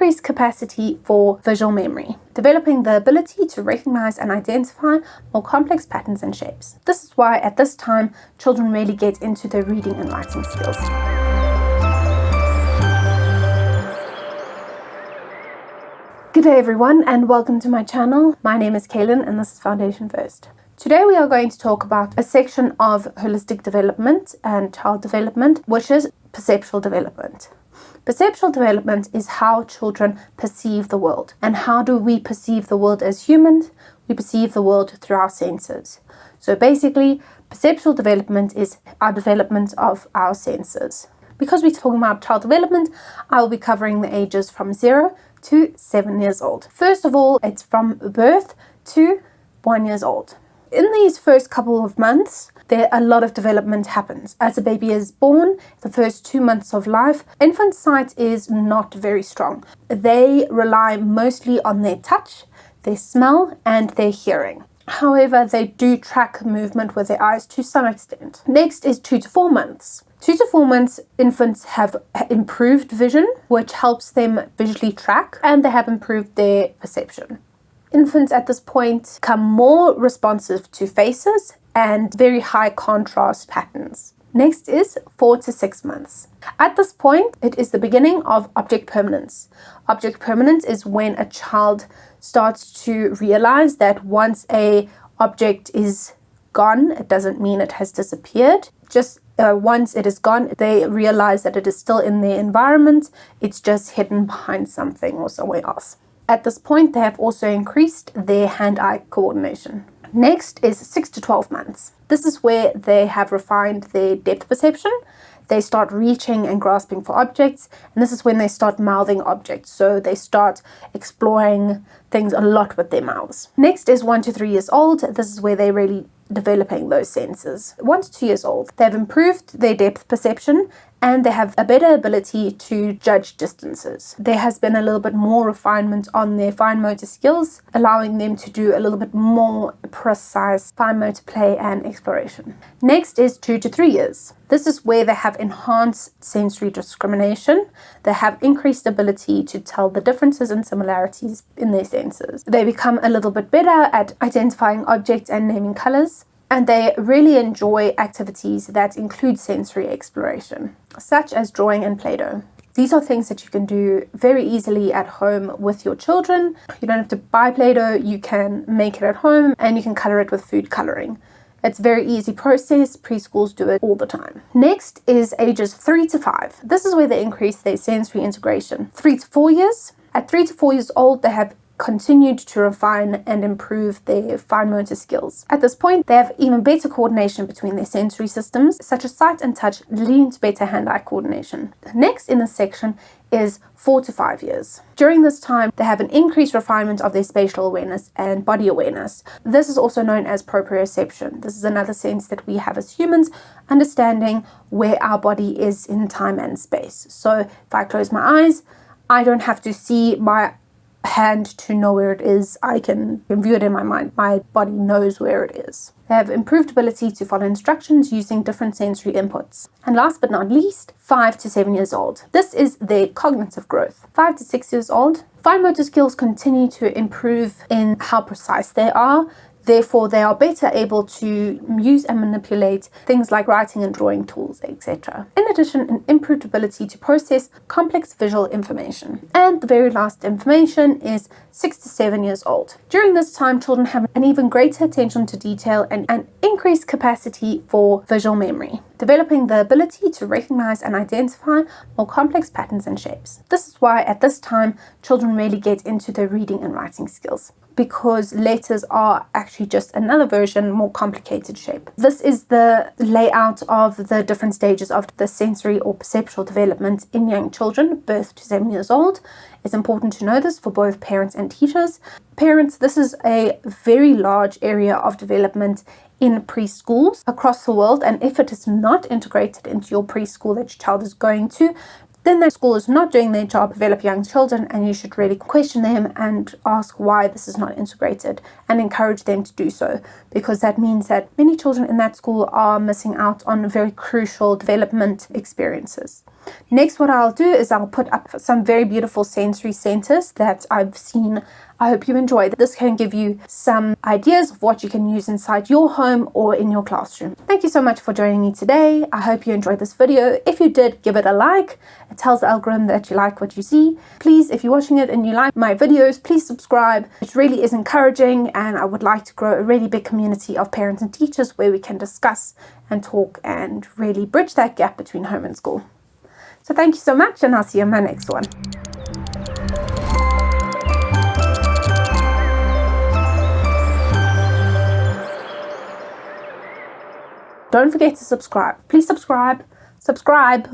increased capacity for visual memory, developing the ability to recognize and identify more complex patterns and shapes. This is why at this time, children really get into their reading and writing skills. Good day everyone, and welcome to my channel. My name is Kaylin and this is Foundation First. Today we are going to talk about a section of holistic development and child development, which is perceptual development. Perceptual development is how children perceive the world. And how do we perceive the world as humans? We perceive the world through our senses. So basically, perceptual development is our development of our senses. Because we're talking about child development, I will be covering the ages from 0 to 7 years old. First of all, it's from birth to 1 year old. In these first couple of months, a lot of development happens. As a baby is born, the first 2 months of life, infant sight is not very strong. They rely mostly on their touch, their smell, and their hearing. However, they do track movement with their eyes to some extent. Next is 2 to 4 months. 2 to 4 months, infants have improved vision, which helps them visually track, and they have improved their perception. Infants at this point become more responsive to faces and very high contrast patterns. Next is 4 to 6 months. At this point, it is the beginning of object permanence. Object permanence is when a child starts to realize that once an object is gone, it doesn't mean it has disappeared. Just once it is gone, they realize that it is still in their environment. It's just hidden behind something or somewhere else. At this point, they have also increased their hand-eye coordination. Next is 6 to 12 months. This is where they have refined their depth perception. They start reaching and grasping for objects, and this is when they start mouthing objects. So they start exploring things a lot with their mouths. Next is 1 to 3 years old. This is where they're really developing those senses. 1 to 2 years old, they've improved their depth perception and they have a better ability to judge distances. There has been a little bit more refinement on their fine motor skills, allowing them to do a little bit more precise fine motor play and exploration. Next is 2 to 3 years. This is where they have enhanced sensory discrimination. They have increased ability to tell the differences and similarities in their senses. They become a little bit better at identifying objects and naming colors. And they really enjoy activities that include sensory exploration, such as drawing and Play-Doh. These are things that you can do very easily at home with your children. You don't have to buy Play-Doh, you can make it at home and you can color it with food coloring. It's a very easy process. Preschools do it all the time. Next is ages 3 to 5. This is where they increase their sensory integration. 3 to 4 years. At 3 to 4 years old, they have continued to refine and improve their fine motor skills. At this point, they have even better coordination between their sensory systems, such as sight and touch, leading to better hand-eye coordination. Next in this section is 4 to 5 years. During this time, they have an increased refinement of their spatial awareness and body awareness. This is also known as proprioception. This is another sense that we have as humans, understanding where our body is in time and space. So if I close my eyes, I don't have to see my hand to know where it is. I can view it in my mind. My body knows where it is. They have improved ability to follow instructions using different sensory inputs. And last but not least, 5 to 7 years old. This is their cognitive growth. 5 to 6 years old, fine motor skills continue to improve in how precise they are. Therefore, they are better able to use and manipulate things like writing and drawing tools, etc. In addition, an improved ability to process complex visual information. And the very last information is 6 to 7 years old. During this time, children have an even greater attention to detail and an increased capacity for visual memory, developing the ability to recognize and identify more complex patterns and shapes. This is why at this time, children really get into their reading and writing skills, because letters are actually just another version, more complicated shape. This is the layout of the different stages of the sensory or perceptual development in young children, birth to 7 years old. It's important to know this for both parents and teachers. Parents, this is a very large area of development in preschools across the world, and if it is not integrated into your preschool that your child is going to, then that school is not doing their job, develop young children, and you should really question them and ask why this is not integrated and encourage them to do so, because that means that many children in that school are missing out on very crucial development experiences. Next, what I'll do is I'll put up some very beautiful sensory centers that I've seen. I hope you enjoy. This can give you some ideas of what you can use inside your home or in your classroom. Thank you so much for joining me today. I hope you enjoyed this video. If you did, give it a like. It tells the algorithm that you like what you see. Please, if you're watching it and you like my videos, please subscribe. It really is encouraging, and I would like to grow a really big community of parents and teachers where we can discuss and talk and really bridge that gap between home and school. So thank you so much, and I'll see you in my next one. Don't forget to subscribe. Please subscribe. Subscribe.